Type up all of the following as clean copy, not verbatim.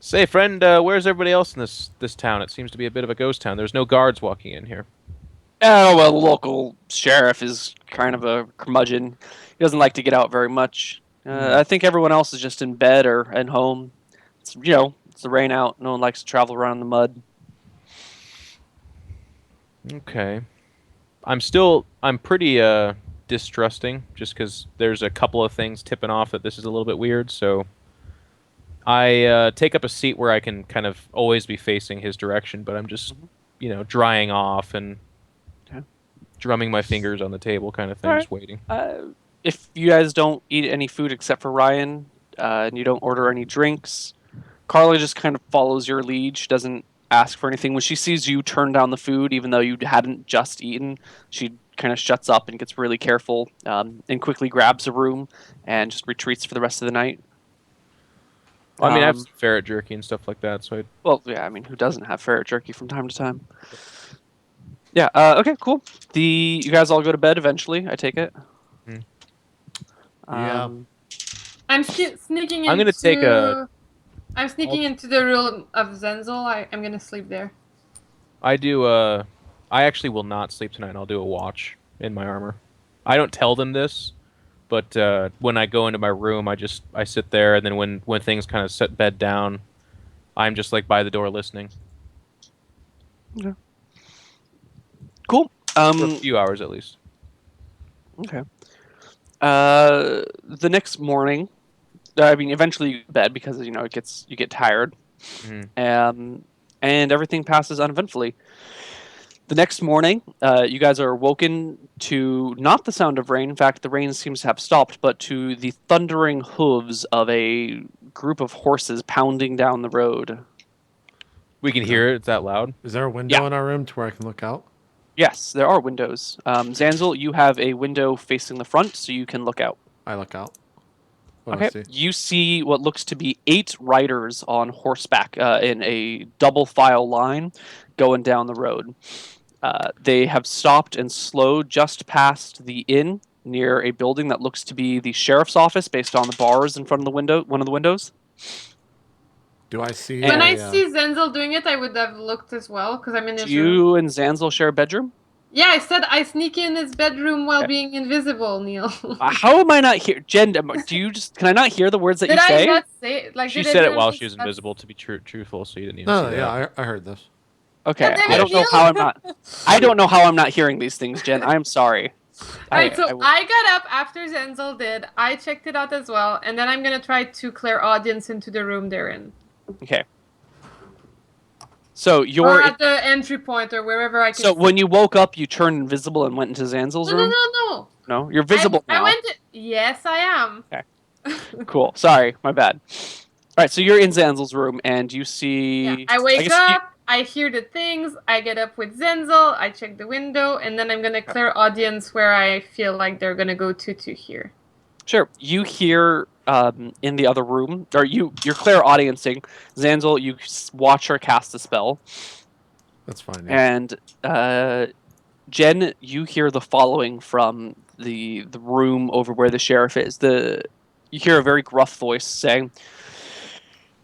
Say, friend, where's everybody else in this town? It seems to be a bit of a ghost town. There's no guards walking in here. Oh, well, the local sheriff is kind of a curmudgeon. He doesn't like to get out very much. I think everyone else is just in bed or at home. It's, it's the rain out. No one likes to travel around in the mud. Okay. I'm pretty distrusting, just because there's a couple of things tipping off that this is a little bit weird, so I take up a seat where I can kind of always be facing his direction, but I'm just, drying off and drumming my fingers on the table kind of thing, just waiting. If you guys don't eat any food except for Ryan, and you don't order any drinks, Carla just kind of follows your lead. She doesn't ask for anything. When she sees you turn down the food, even though you hadn't just eaten, she kind of shuts up and gets really careful, and quickly grabs a room and just retreats for the rest of the night. Well, I mean, I have some ferret jerky and stuff like that, so Well, yeah, I mean, who doesn't have ferret jerky from time to time? Yeah, okay, cool. You guys all go to bed eventually, I take it? Yeah. I'm sneaking into... I'm going to take a... I'm sneaking into the room of Zenzel. I'm going to sleep there. I actually will not sleep tonight. I'll do a watch in my armor. I don't tell them this, but when I go into my room, I sit there, and then when things kind of set bed down, I'm just like by the door listening. Okay. Cool. For a few hours at least. Okay. The next morning, I mean, eventually you go to bed because you get tired, and everything passes uneventfully. The next morning, you guys are woken to not the sound of rain. In fact, the rain seems to have stopped, but to the thundering hooves of a group of horses pounding down the road. We can hear it. It's that loud. Is there a window in our room to where I can look out? Yes, there are windows. Zanzel, you have a window facing the front, so you can look out. I look out. Okay. You see what looks to be 8 riders on horseback in a double file line going down the road. They have stopped and slowed just past the inn near a building that looks to be the sheriff's office based on the bars in front of the window, one of the windows. Do I see... When I see Zenzel doing it, I would have looked as well, because I'm in his room. You and Zanzel share a bedroom? Yeah, I said I sneak in his bedroom while being invisible, Neil. How am I not here? Jen, can I not hear the words that you say? Did I not say it? She said it while she was invisible, to be truthful, so you didn't even see that. Yeah, I heard this. Okay, I don't know how I'm not... I don't know how I'm not hearing these things, Jen. I'm sorry. Alright, so I got up after Zenzel did. I checked it out as well, and then I'm going to try to clear audience into the room they're in. Okay. So you're... Or at the entry point, or wherever I can... So when you woke up, you turned invisible and went into Zanzel's room? No. No? You're visible now. Yes, I am. Okay. Cool. Sorry, my bad. Alright, so you're in Zanzel's room, and you see... Yeah. I wake up, I hear the things, I get up with Zenzel, I check the window, and then I'm going to clear audience where I feel like they're going to go to here. Sure. You hear in the other room, or you're clear audiencing. Zanzel, you watch her cast a spell. That's fine. Yeah. And Jen, you hear the following from the room over where the sheriff is. You hear a very gruff voice saying,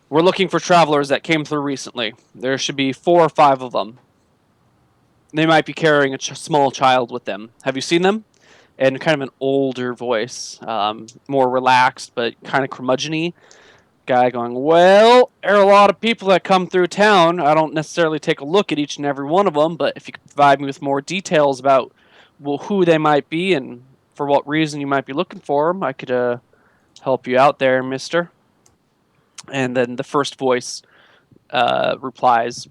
"We're looking for travelers that came through recently. There should be 4 or 5 of them. They might be carrying a small child with them. Have you seen them?" And kind of an older voice, more relaxed, but kind of curmudgeon-y. Guy going, "Well, there are a lot of people that come through town. I don't necessarily take a look at each and every one of them, but if you could provide me with more details about who they might be and for what reason you might be looking for them, I could help you out there, mister." And then the first voice replies,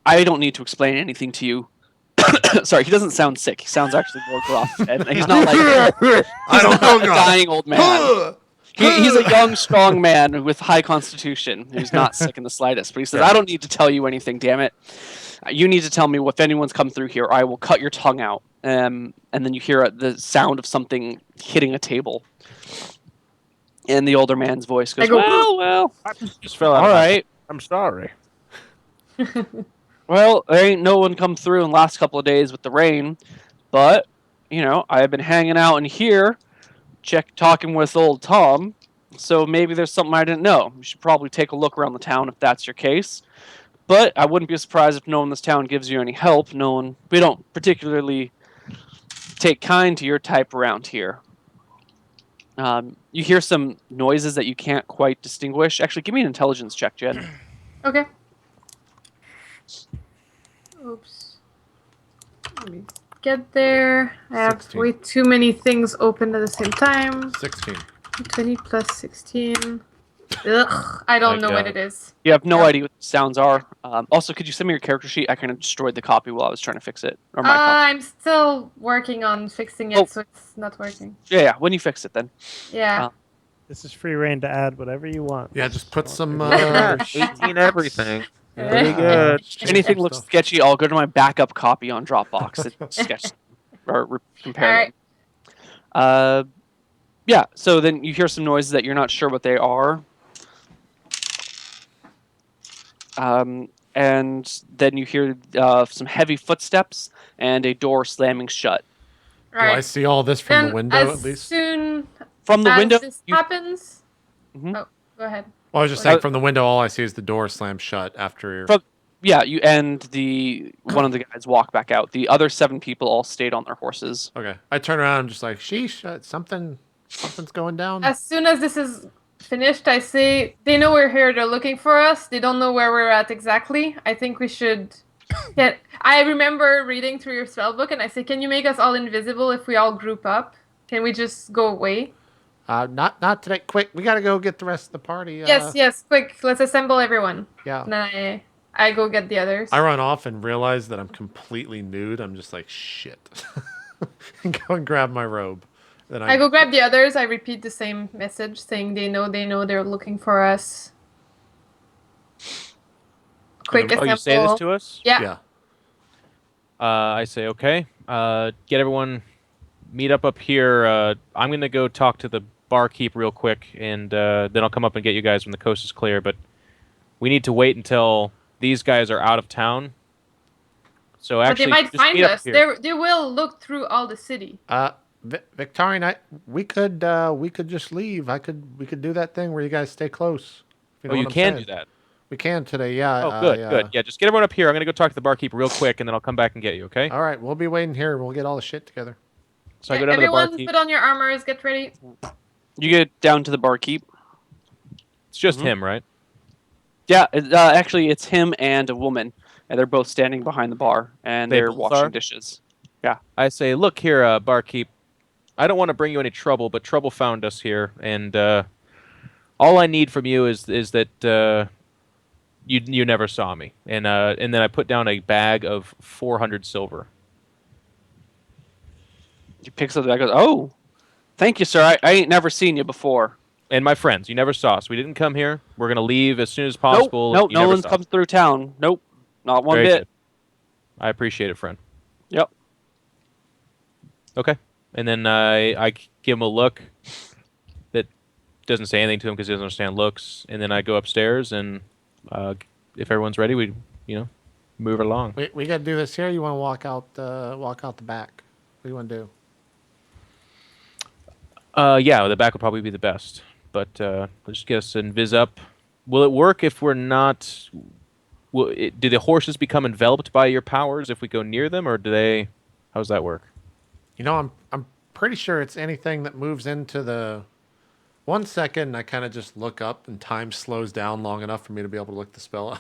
"I don't need to explain anything to you." Sorry, he doesn't sound sick. He sounds actually more gruff. And he's not like a dying old man. He's a young, strong man with high constitution who's not sick in the slightest. But he says, "I don't need to tell you anything, damn it. You need to tell me if anyone's come through here, or I will cut your tongue out." And then you hear the sound of something hitting a table. And the older man's voice goes, "Well, I just fell out. All right. I'm sorry." "Well, there ain't no one come through in the last couple of days with the rain, but, I've been hanging out in here, talking with old Tom, So maybe there's something I didn't know. You should probably take a look around the town if that's your case. But I wouldn't be surprised if no one in this town gives you any help. We don't particularly take kind to your type around here. You hear some noises that you can't quite distinguish. Actually, give me an intelligence check, Jen. Okay. Oops. Let me get there. I have 16. way too many things open at the same time. 16. 20 plus 16. Ugh, I don't know what it is. You have no idea what the sounds are. Also, could you send me your character sheet? I kind of destroyed the copy while I was trying to fix it. Or my copy. I'm still working on fixing it, so it's not working. Yeah, when you fix it then. Yeah. This is free reign to add whatever you want. Yeah, just put some. 18 everything. Pretty Yeah. good. If anything looks sketchy, I'll go to my backup copy on Dropbox. It's sketchy. Or compare them. Yeah, so then you hear some noises that you're not sure what they are. And then you hear some heavy footsteps and a door slamming shut. Do I see all this from the window at least? Soon From the as window, this happens. Mhm. Oh, go ahead. Well, I was just saying from the window, all I see is the door slam shut after. Yeah, you and one of the guys walk back out. The other 7 people all stayed on their horses. Okay, I turn around and just like, sheesh, something's going down. As soon as this is finished, I say, they know we're here, they're looking for us, they don't know where we're at exactly. I think we should get... I remember reading through your spell book, and I say, can you make us all invisible if we all group up? Can we just go away? Not today. Quick, we gotta go get the rest of the party. Yes, quick, let's assemble everyone. Yeah. And then I go get the others. I run off and realize that I'm completely nude. I'm just like, shit. And go and grab my robe. Then I go grab the others. I repeat the same message, saying they know, they're looking for us. Quick assemble. Oh, you say this to us? Yeah. Yeah. I say, okay. Get everyone, meet up here. I'm going to go talk to the barkeep real quick, and then I'll come up and get you guys when the coast is clear. But we need to wait until these guys are out of town. So actually, but they might just find meet up us. here. They will look through all the city. Victorian, we could just leave. We could do that thing where you guys stay close. Oh, you can do that. We can today, yeah. Oh, good, good. Yeah, just get everyone up here. I'm going to go talk to the barkeep real quick, and then I'll come back and get you, okay? All right, we'll be waiting here. We'll get all the shit together. So I go down to the Everyone barkeep. put on your armors, get ready. You get down to the barkeep. It's just him, right? Yeah, actually, it's him and a woman, and they're both standing behind the bar, and They they're both washing are? dishes. Yeah. I say, look here, barkeep. I don't want to bring you any trouble, but trouble found us here, and all I need from you is that you never saw me, and then I put down a bag of 400 silver. He picks up the bag and goes, oh, thank you, sir. I ain't never seen you before. And my friends, you never saw us. We didn't come here. We're gonna leave as soon as possible. Nope, You no never one's saw come us. through town. Nope, not one Very bit. good. I appreciate it, friend. Yep. Okay. And then I give him a look that doesn't say anything to him because he doesn't understand looks. And then I go upstairs, and if everyone's ready, we move along. We got to do this here. You want to walk out the back? What do you want to do? Yeah, the back would probably be the best. But let's just get us invis up. Will it work if we're not? Do the horses become enveloped by your powers if we go near them, or do they? How does that work? You know, I'm pretty sure it's anything that moves into the 1 second. I kind of just look up, and time slows down long enough for me to be able to look the spell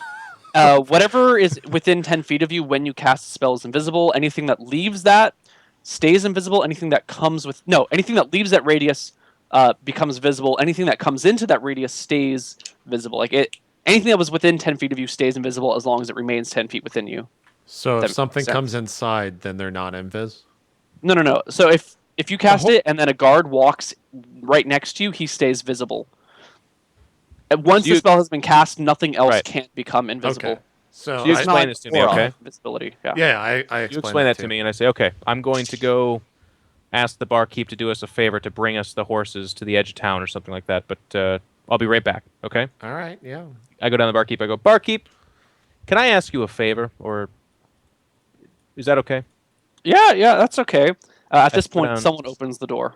up. Whatever is within 10 feet of you when you cast a spell is invisible. Anything that leaves that stays invisible. Anything that leaves that radius becomes visible. Anything that comes into that radius stays visible. Anything that was within 10 feet of you stays invisible as long as it remains 10 feet within you. So That if something makes sense. comes inside, then they're not invis? No. So if you cast it and then a guard walks right next to you, he stays visible. And once the spell has been cast, nothing else can't become invisible. Okay. So you I- explain this to me, okay? Invisibility. Yeah. Yeah, I You explain that to me, and I say, okay, I'm going to go ask the barkeep to do us a favor to bring us the horses to the edge of town or something like that, but I'll be right back, okay? All right, yeah. I go down to the barkeep, I go, barkeep, can I ask you a favor, or is that okay? Yeah, that's okay. At this put point, down- someone opens the door.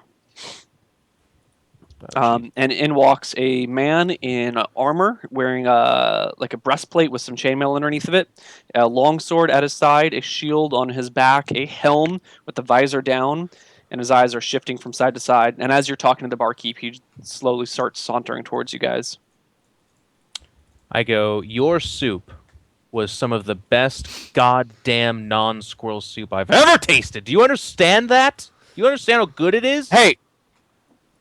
And in walks a man in armor, wearing like a breastplate with some chainmail underneath of it, a long sword at his side, a shield on his back, a helm with the visor down, and his eyes are shifting from side to side. And as you're talking to the barkeep, he slowly starts sauntering towards you guys. I go, your soup was some of the best goddamn non-squirrel soup I've ever tasted. Do you understand that? Do you understand how good it is? Hey!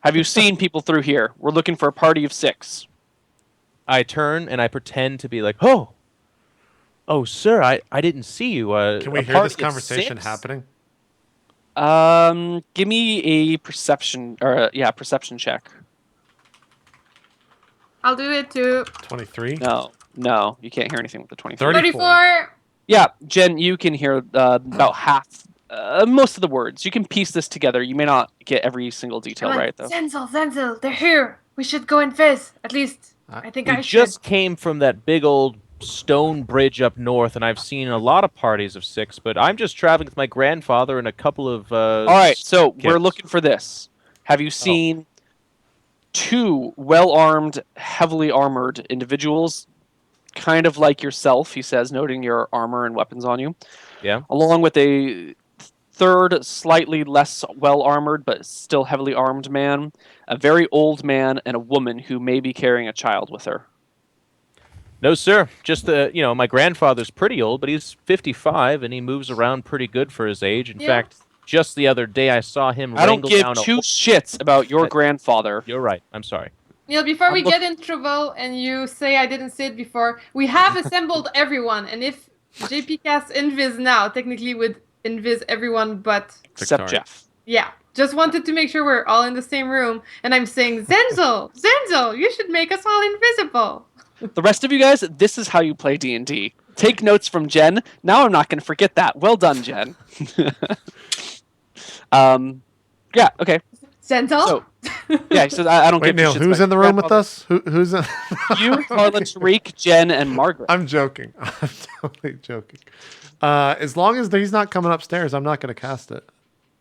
Have you seen people through here? We're looking for a party of 6. I turn and I pretend to be like, oh, sir, I didn't see you. Can we a hear party this of conversation 6? happening? Give me a perception, or perception check. I'll do it too. 23. No, you can't hear anything with the 23. 34. Yeah, Jen, you can hear about half, most of the words. You can piece this together. You may not get every single detail right, though. Zenzel, they're here. We should go and fizz. At least, I think We I should. just came from that big old stone bridge up north, and I've seen a lot of parties of 6, but I'm just traveling with my grandfather and a couple of All right, so kids. we're looking for this. Have you seen 2 well-armed, heavily armored individuals, kind of like yourself, he says, noting your armor and weapons on you, Yeah. along with a third, slightly less well-armored, but still heavily armed man, a very old man, and a woman who may be carrying a child with her? No, sir. Just my grandfather's pretty old, but he's 55, and he moves around pretty good for his age. In fact, just the other day I saw him I don't wrangle give down 2 shits about your grandfather. You're right. I'm sorry. Neil, before we get in trouble and you say I didn't say it before, we have assembled everyone, and if JP casts Invis now, technically would Invis everyone but... Except Victoria. Jeff. Yeah, just wanted to make sure we're all in the same room, and I'm saying, Zenzel, you should make us all invisible. The rest of you guys, this is how you play D&D. Take notes from Jen. Now I'm not going to forget that. Well done, Jen. Yeah, okay. Zenzel? So, yeah, he says, I don't Wait, give Neil, two shits who's about in the room with grandfather. us? Who's in? You, Carla, Tariq, Jen, and Margaret. I'm joking. I'm totally joking. As long as he's not coming upstairs, I'm not going to cast it.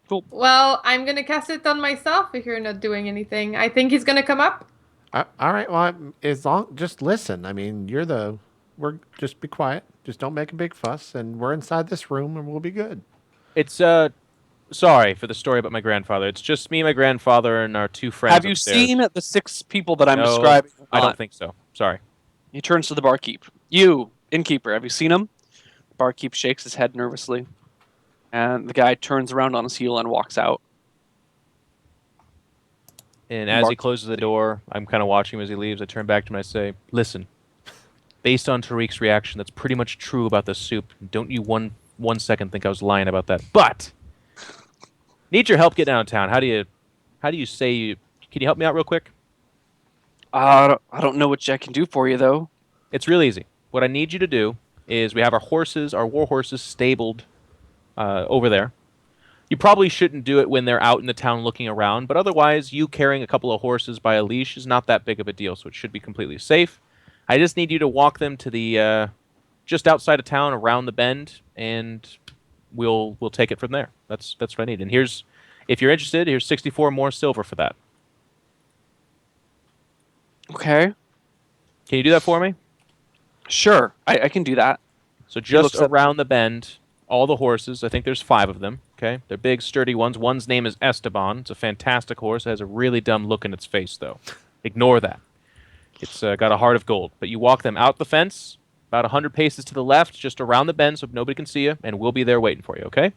Well, I'm going to cast it on myself if you're not doing anything. I think he's going to come up. All right. Well, just listen. I mean, we're just be quiet. Just don't make a big fuss, and we're inside this room, and we'll be good. It's sorry for the story about my grandfather. It's just me, my grandfather, and our 2 friends. Have you upstairs. seen the 6 people that I'm No, describing? I don't think so. Sorry. He turns to the barkeep. You, innkeeper, have you seen him? The barkeep shakes his head nervously. And the guy turns around on his heel and walks out. And as he closes the door, I'm kind of watching him as he leaves. I turn back to him and I say, listen, based on Tariq's reaction, that's pretty much true about the soup. Don't you one second think I was lying about that. But need your help getting downtown. How do you say you... Can you help me out real quick? I don't know what I can do for you, though. It's real easy. What I need you to do is we have our war horses stabled over there. You probably shouldn't do it when they're out in the town looking around, but otherwise, you carrying a couple of horses by a leash is not that big of a deal, so it should be completely safe. I just need you to walk them to the just outside of town, around the bend, and we'll take it from there. That's what I need. And if you're interested, here's 64 more silver for that. Okay. Can you do that for me? Sure, I can do that. So just around the bend, all the horses, I think there's 5 of them, okay? They're big, sturdy ones. One's name is Esteban. It's a fantastic horse. It has a really dumb look in its face, though. Ignore that. It's got a heart of gold. But you walk them out the fence, about 100 paces to the left, just around the bend so nobody can see you, and we'll be there waiting for you, okay?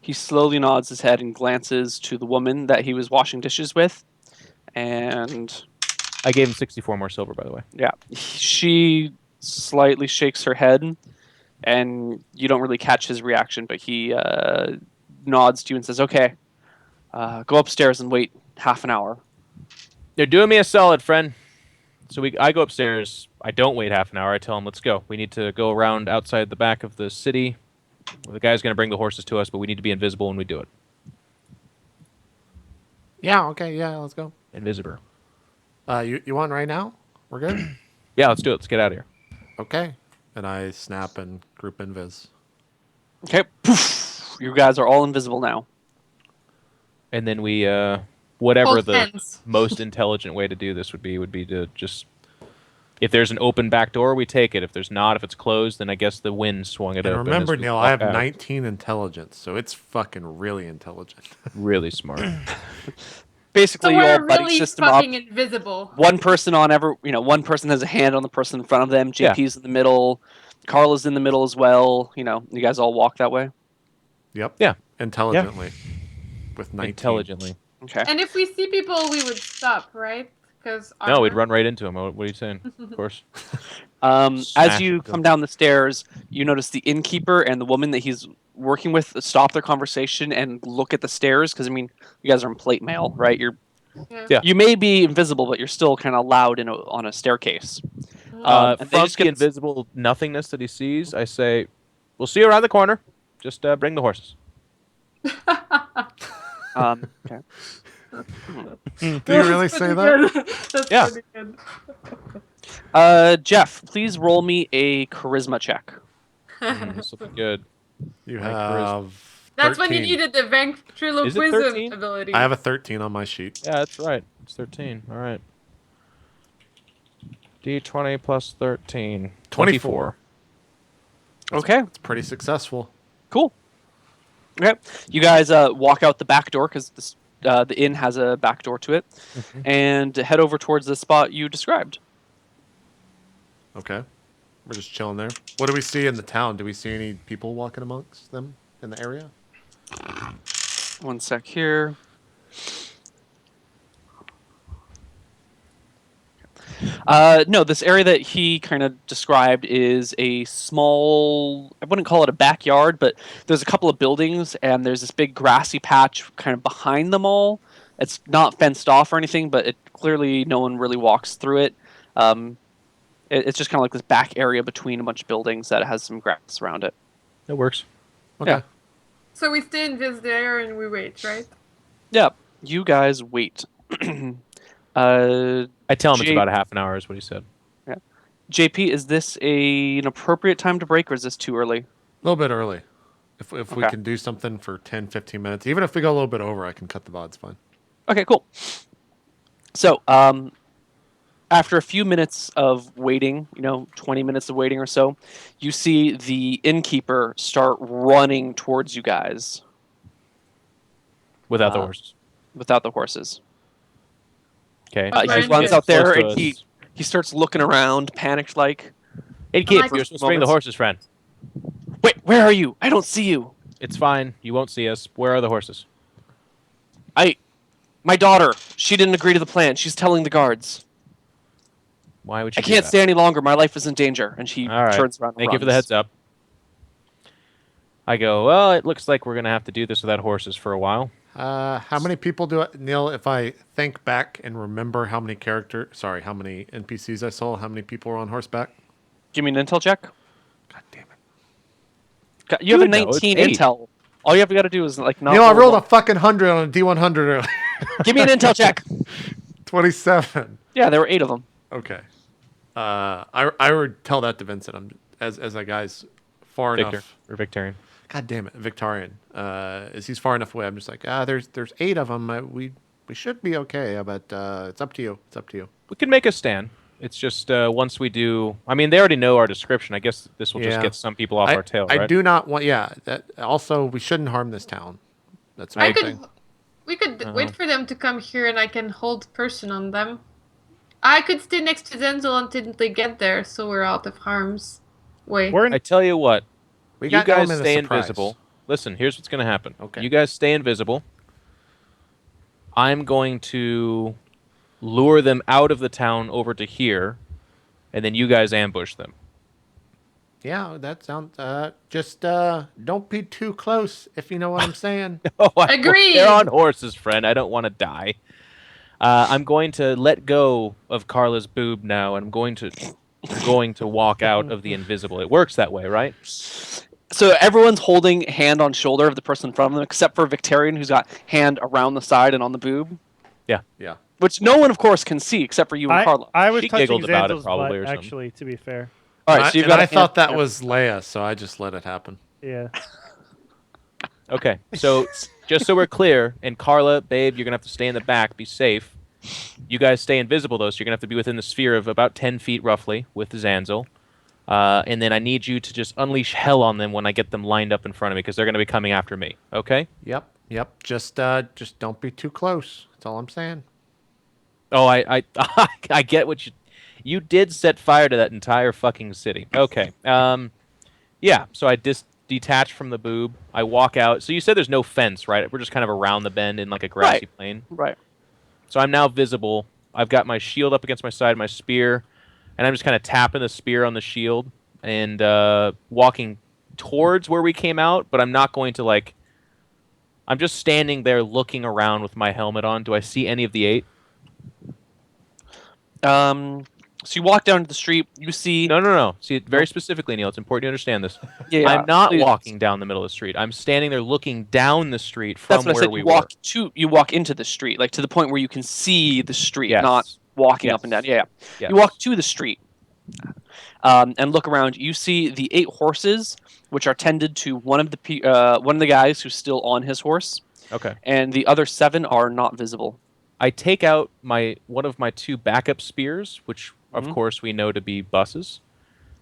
He slowly nods his head and glances to the woman that he was washing dishes with. And... I gave him 64 more silver, by the way. Yeah. She slightly shakes her head, and you don't really catch his reaction, but he nods to you and says, okay, go upstairs and wait half an hour. They're doing me a solid, friend. So I go upstairs. I don't wait half an hour. I tell him, let's go. We need to go around outside the back of the city. Well, the guy's going to bring the horses to us, but we need to be invisible when we do it. Yeah. Okay. Yeah. Let's go. Invisible. You want right now? We're good. Yeah, let's do it. Let's get out of here. Okay. And I snap and group invis. Okay. Poof. You guys are all invisible now. And then we whatever Hold the hands. most intelligent way to do this would be to just, if there's an open back door, we take it. If there's not, if it's closed, then I guess the wind swung it And open. remember, as we Neil, I walk have out. 19 intelligence, so it's fucking really intelligent. Really smart. Basically, So you all we're buddy really system up. fucking invisible. One person on one person has a hand on the person in front of them. Yeah. JP's in the middle. Carla's in the middle as well. You guys all walk that way. Yep. Yeah. Intelligently. With 19. Intelligently. Okay. And if we see people, we would stop, right? Because No, we'd run right into him. What are you saying? Of course. As Smash you into come him. down the stairs, you notice the innkeeper and the woman that he's working with stop their conversation and look at the stairs. Because you guys are in plate mail, right? Yeah. You may be invisible, but you're still kind of loud on a staircase. And they From just the get invisible nothingness that he sees, I say, "We'll see you around the corner. Just bring the horses." Okay. Do you really say that? That's Yeah. pretty good. Jeff, please roll me a charisma check. This will be good. You My have. That's when you 13. needed the ventriloquism 13? ability. I have a 13 on my sheet. Yeah, that's right. It's 13. All right. D20 plus 13. 24. Okay. It's pretty successful. Cool. Okay. You guys walk out the back door because the inn has a back door to it, and head over towards the spot you described. Okay. We're just chilling there. What do we see in the town? Do we see any people walking amongst them in the area? One sec here. No, this area that he kind of described is a small, I wouldn't call it a backyard, but there's a couple of buildings and there's this big grassy patch kind of behind them all. It's not fenced off or anything, but clearly no one really walks through it. It's just kind of like this back area between a bunch of buildings that has some grass around it. That works. Okay. Yeah. So we stay in this there and we wait, right? Yeah, you guys wait. I tell him it's J- about a half an hour is what he said. JP, is this an appropriate time to break, or is this too early? A little bit early. If we Okay. can do something for 10, 15 minutes, even if we go a little bit over, I can cut the VODs fine. Okay, cool. So, after a few minutes of waiting, 20 minutes of waiting or so, you see the innkeeper start running towards you guys Without the horses. without the horses. Okay. Uh, He Right. runs Yeah. out there Close to and us. he starts looking around, panicked like, Hey, kid, like you're supposed to bring the moments. horses, friend. "Wait, where are you? I don't see you. It's fine. You won't see us. Where are the horses? My daughter, she didn't agree to the plan. She's telling the guards. Why would you I can't stay any longer. My life is in danger." And she All right. turns around and Thank you for the runs. heads up. I go, well, it looks like we're going to have to do this without horses for a while. How many people do I, Neil, if I think back and remember how many NPCs I saw, how many people were on horseback? Give me an intel check. God damn it. You have a would know, it's 19 8. intel. All you have got to do is not. Neil, I roll rolled one. a fucking 100 on a D100 earlier. Give me an intel check. 27. Yeah, there were 8 of them. Okay. I would tell that to Vincent. I'm as a guy's far Victor enough. or Victorian. God damn it, Victorian. As he's far enough away, I'm just like, there's 8 of them. We should be okay, but it's up to you. It's up to you. We can make a stand. It's just once we do. I mean, they already know our description. I guess this will just Yeah. get some people off our tail, right? I do not want. Yeah. That also, we shouldn't harm this town. That's my thing. We could wait for them to come here and I can hold person on them. I could stay next to Denzel until they get there, so we're out of harm's way. We're in, I tell you what. We You got guys element of stay surprise. invisible. Listen, here's what's going to happen. Okay. You guys stay invisible. I'm going to lure them out of the town over to here, and then you guys ambush them. Yeah, that sounds. Just don't be too close, if you know what I'm saying. Oh, Agreed. They're on horses, friend. I don't want to die. I'm going to let go of Carla's boob now, and I'm going to walk out of the invisible. It works that way, right? So everyone's holding hand on shoulder of the person in front of them, except for Victorian, who's got hand around the side and on the boob, Yeah. Yeah. which no one, of course, can see except for you and Carla. I was She touching giggled about it Xandel's probably butt, or something. actually, to be fair. All right, so you've And got. I a thought hand- that was Leia, so I just let it happen. Yeah. Okay. So just so we're clear, and Carla, babe, you're gonna have to stay in the back. Be safe. You guys stay invisible though, so you're gonna have to be within the sphere of about 10 feet roughly with Zanzel. And then I need you to just unleash hell on them when I get them lined up in front of me, because they're gonna be coming after me. Okay? Yep. Just don't be too close. That's all I'm saying. Oh, I I get what you did set fire to that entire fucking city. Okay. Yeah. So I detach from the boob. I walk out. So you said there's no fence, right? We're just kind of around the bend in like a grassy plain. Right. So I'm now visible. I've got my shield up against my side, my spear, and I'm just kind of tapping the spear on the shield and walking towards where we came out. But I'm not going to like. I'm just standing there looking around with my helmet on. Do I see any of the 8? So you walk down to the street. You see. No. See, very specifically, Neil. It's important you understand this. Yeah, I'm not please. walking down the middle of the street. I'm standing there looking down the street That's from what I where said. we You walk into the street, like to the point where you can see the street, Yes. not walking Yes. up and down. Yeah. Yes. You walk to the street, and look around. You see the 8 horses, which are tended to one of the guys who's still on his horse, Okay. and the other 7 are not visible. I take out one of my 2 backup spears, which of course we know to be buses,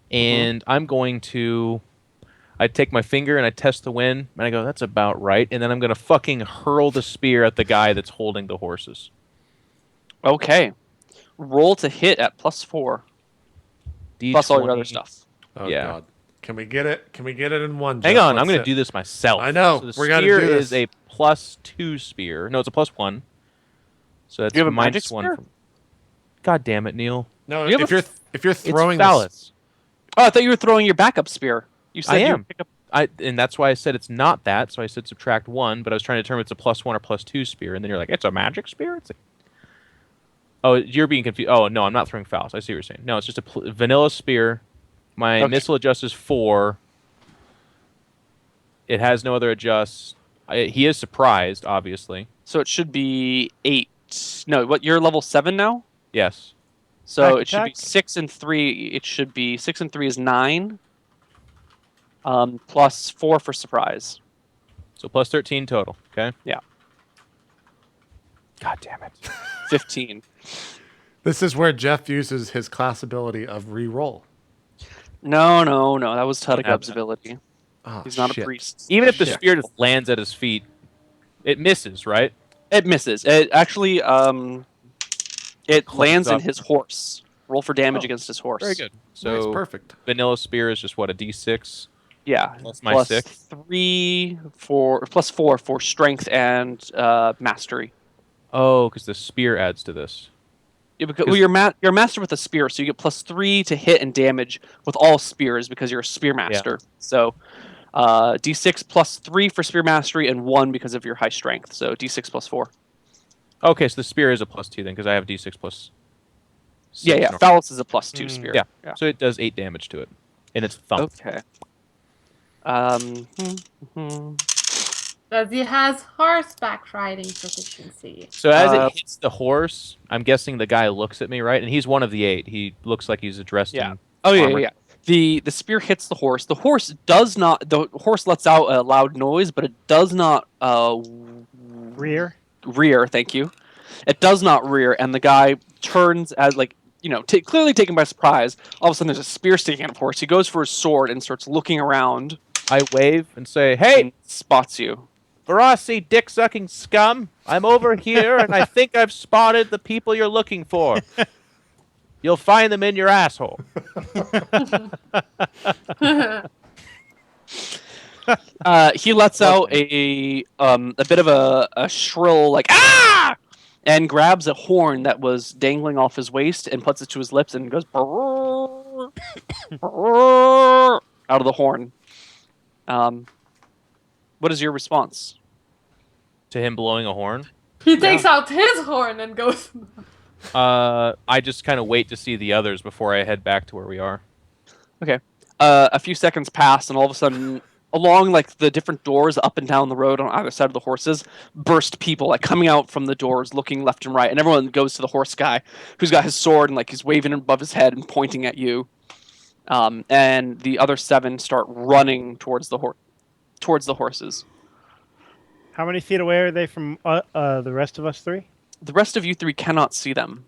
and I'm going to. I take my finger and I test the wind, and I go, "That's about right." And then I'm gonna fucking hurl the spear at the guy that's holding the horses. Okay. Roll to hit at +4, plus all your other D20. stuff. Oh Yeah. God. Can we get it? Can we get it in one? Hang Jeff? on, I'm Let's gonna sit. do this myself. I know, So the we're gonna spear do is this. a +2 spear. No, it's a +1. So that's Do you have a -1. magic spear? God damn it, Neil! No, You have if you're It's throwing this, phallus. Oh, I thought you were throwing your backup spear. You said I you am. would pick up. And that's why I said it's not that. So I said subtract 1, but I was trying to determine it's a +1 or +2 spear, and then you're like, it's a magic spear. It's like, oh, you're being confused. Oh no, I'm not throwing phallus. I see what you're saying. No, it's just a vanilla spear. My Okay. missile adjust is 4. It has no other adjusts. He is surprised, obviously. So it should be 8. No, what? You're level 7 now. Yes. So Back it should be attack? 6 and 3. It should be 6 and 3 is 9. Plus 4 for surprise. So +13 total. Okay. Yeah. God damn it. 15. this is where Jeff uses his class ability of re-roll. No. That was have Tuttigub's that. ability. Oh, He's not shit. a priest. Even if the Shit. spear just lands at his feet, it misses, right? It misses. It actually it Closes lands in up. his horse. Roll for damage Oh, against his horse. Very good. Nice, So perfect. vanilla spear is just what, a D6 Yeah. plus my Plus 6. 4 for strength and mastery. Oh, because the spear adds to this. Yeah, because, well, you're a master with a spear, so you get +3 to hit and damage with all spears because you're a spear master. So D6 +3 for spear mastery and 1 because of your high strength. So D6 +4. Okay, so the spear is a +2 then, because I have D6 plus. Yeah. normal. Phallus is a +2 spear. Yeah. So it does 8 damage to it, and it's thump. Okay. Does he has horseback riding proficiency? So as Uh, it hits the horse, I'm guessing the guy looks at me, right? And he's one of the 8. He looks like he's dressed Yeah. in. Oh yeah, armor. yeah. The spear hits the horse. The horse does not. The horse lets out a loud noise, but it does not Rear. rear. Thank you. It does not rear, and the guy turns as clearly taken by surprise. All of a sudden, there's a spear sticking out of the horse. He goes for his sword and starts looking around. I wave and say, "Hey, And spots you. Verasi, dick-sucking scum! I'm over here, and I think I've spotted the people you're looking for. You'll find them in your asshole." He lets out a bit of a shrill like ah, and grabs a horn that was dangling off his waist and puts it to his lips and goes "Brrr, brrr," out of the horn. What is your response? To him blowing a horn, He takes out his horn and goes. I just kind of wait to see the others before I head back to where we are. Okay. A few seconds pass, and all of a sudden, along like the different doors up and down the road on either side of the horses, burst people like coming out from the doors, looking left and right, and everyone goes to the horse guy, who's got his sword and like he's waving it above his head and pointing at you. And the other 7 start running towards the horses. How many feet away are they from the rest of us three? The rest of you three cannot see them.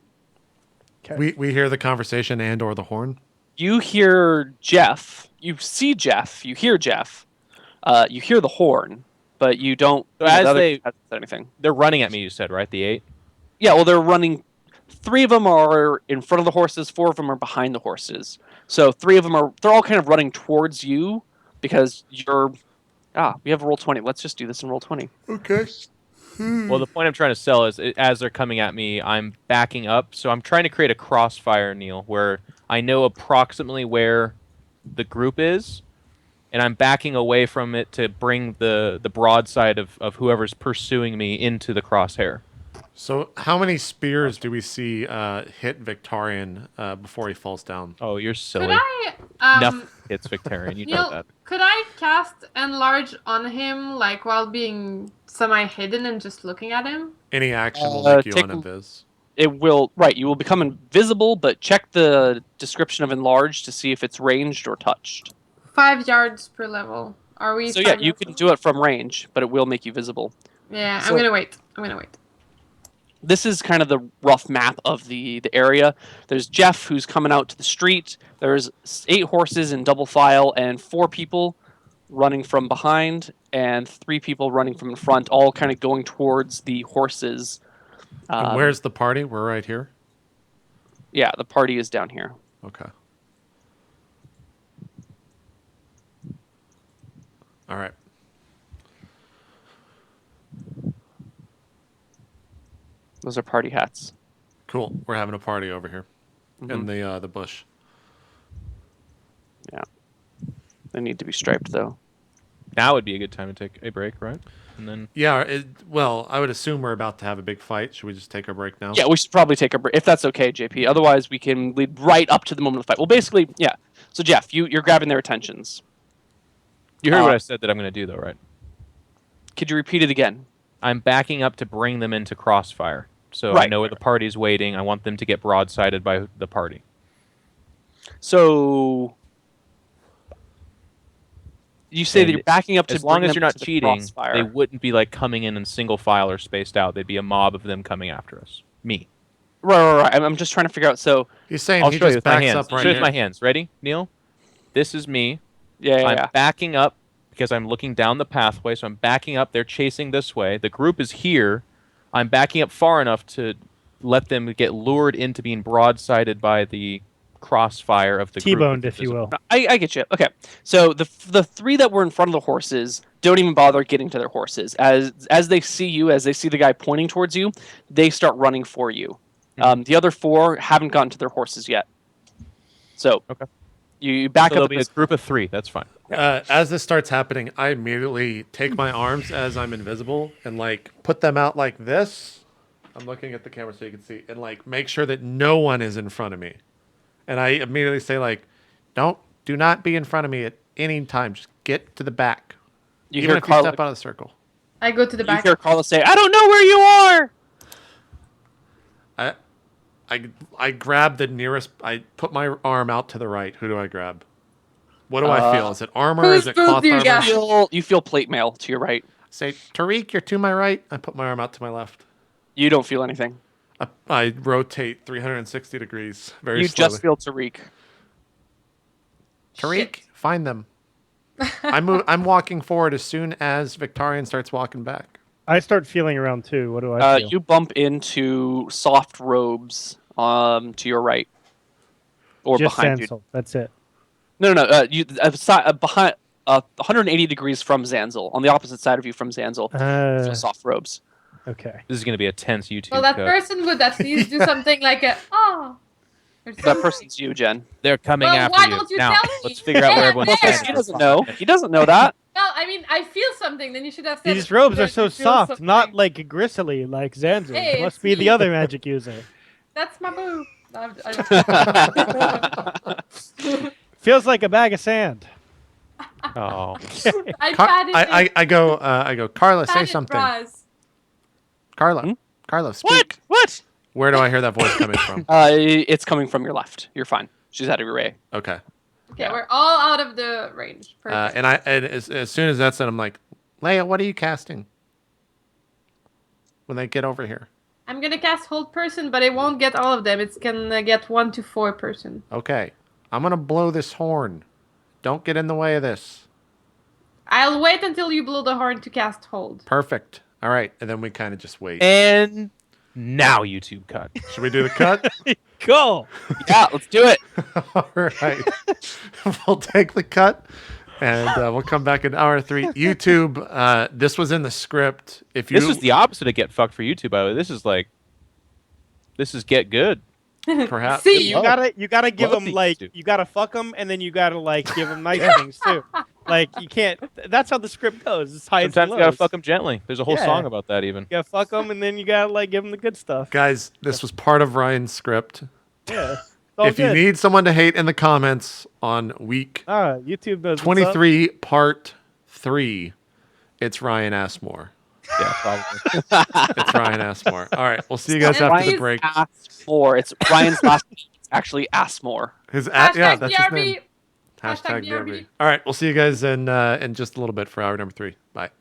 Okay. We hear the conversation and or the horn. You hear Jeff. You see Jeff. You hear Jeff. You hear the horn, but you don't. So the as other they- hasn't said anything. They're running at me. You said right, the 8. Yeah, well, they're running. 3 of them are in front of the horses. 4 of them are behind the horses. So 3 of them are. They're all kind of running towards you because you're. We have a roll 20. Let's just do this in roll 20. Okay. Well, the point I'm trying to sell is, as they're coming at me, I'm backing up. So I'm trying to create a crossfire, Neil, where I know approximately where the group is, and I'm backing away from it to bring the broadside of whoever's pursuing me into the crosshair. So how many spears do we see hit Victorian before he falls down? Oh, you're silly. Could I Nothing hits Victorian. You know Neil, that. could I cast Enlarge on him, like while being semi-hidden and just looking at him? Any action will make you take uninvis. It will. Right, you will become invisible, but check the description of enlarged to see if it's ranged or touched. 5 yards per level. Are we? So yeah, 5 you yards can per do it from range, but it will make you visible. Yeah, So- I'm gonna wait. This is kind of the rough map of the area. There's Jeff, who's coming out to the street. There's 8 horses in double file and 4 people running from behind and 3 people running from in front, all kind of going towards the horses. And where's the party? We're right here. Yeah, the party is down here. Okay. All right. Those are party hats. Cool. We're having a party over here in the bush. Yeah. They need to be striped, though. Now would be a good time to take a break, right? And then Yeah. Well, I would assume we're about to have a big fight. Should we just take our break now? Yeah, we should probably take a break, if that's okay, JP. Otherwise, we can lead right up to the moment of the fight. Well, basically, yeah. So, Jeff, you're grabbing their attentions. you heard what I said that I'm going to do, though, right? Could you repeat it again? I'm backing up to bring them into crossfire. So I Right. know where the party's waiting. I want them to get broadsided by the party. So, you say that And you're backing up to As long bring as them you're not to the cheating, crossfire. they wouldn't be like coming in single file or spaced out. They'd be a mob of them coming after us. Me. Right. I'm just trying to figure out. So, He's saying I'll he show you just with my backs hands. up I'll right show you here. with my hands. Ready, Neil? This is me. yeah. I'm backing up because I'm looking down the pathway. So I'm backing up. They're chasing this way. The group is here. I'm backing up far enough to let them get lured into being broadsided by the crossfire of the group. T-boned, if you will. I get you. Okay. So the 3 that were in front of the horses don't even bother getting to their horses. As they see you, as they see the guy pointing towards you, they start running for you. The other 4 haven't gotten to their horses yet. So Okay. you back So there'll up. be a group of 3. That's fine. As this starts happening, I immediately take my arms as I'm invisible and like put them out like this. I'm looking at the camera so you can see, and like make sure that no one is in front of me. And I immediately say like, do not be in front of me at any time. Just get to the back. You Even hear if you Carla. step out of the circle. I go to the You back. hear Carla say, "I don't know where you are." I grab the nearest. I put my arm out to the right. Who do I grab? What do I feel? Is it armor? Whose Is it food cloth do you armor? got? You feel plate mail to your right. Say, Tariq, you're to my right. I put my arm out to my left. You don't feel anything. I rotate 360 degrees very You slowly. just feel Tariq. Tariq, Shit. find them. I'm walking forward as soon as Victorian starts walking back. I start feeling around too. What do I feel? You bump into soft robes to your right, or Just behind you. Sansel. That's it. No. You behind 180 degrees from Zanzel, on the opposite side of you from Zanzel. Feel soft robes. Okay. This is going to be a tense YouTube Well, that cut. person would at least do something like a or That something. person's you, Jen. They're coming Well, after why you. don't you Now, tell me? let's figure out where Yeah, everyone's there. standing. He doesn't know. He doesn't know that. Well, I mean, I feel something. Then you should have said. These robes that are so you feel soft, something. not like gristly like Zanzu. Hey, Must it's be the me. other magic user. That's my boo. Feels like a bag of sand. Oh. I patted it. I go, Carla, say Patted something. bras. Carla, Carla, speak. What? Where do I hear that voice coming from? It's coming from your left. You're fine. She's out of your way. Okay. Okay, we're all out of the range. Perfect. And as soon as that's done, I'm like, Leia, what are you casting? when they get over here? I'm gonna cast hold person, but it won't get all of them. It's gonna get 1 to 4 person. Okay. I'm gonna blow this horn. Don't get in the way of this. I'll wait until you blow the horn to cast hold. Perfect. All right, and then we kind of just wait. And now YouTube cut. Should we do the cut? Go. Yeah, let's do it. All right. We'll take the cut, and we'll come back in hour 3. YouTube, this was in the script. If you This is the opposite of get fucked for YouTube, by the way. This is get good. perhaps See? You gotta give Love them these like two. you gotta fuck them, and then you gotta like give them nice things too. Like you can't. That's how the script goes. It's highs Sometimes and you gotta lows. fuck them gently. There's a whole Yeah. song about that even. You gotta fuck them, and then you gotta like give them the good stuff. guys, this was part of Ryan's script. Yeah. It's all If you good. need someone to hate in the comments on week YouTube knows what's up. 23, part 3, it's Ryan Asmore. Yeah, probably. It's Ryan Asmore. All right, we'll see you guys And after the please break. Asmore. It's Ryan's last name. It's actually Asmore. Yeah, Hashtag that's his BRB. name. Hashtag Hashtag BRB. BRB. All right, we'll see you guys in just a little bit for hour number 3. Bye.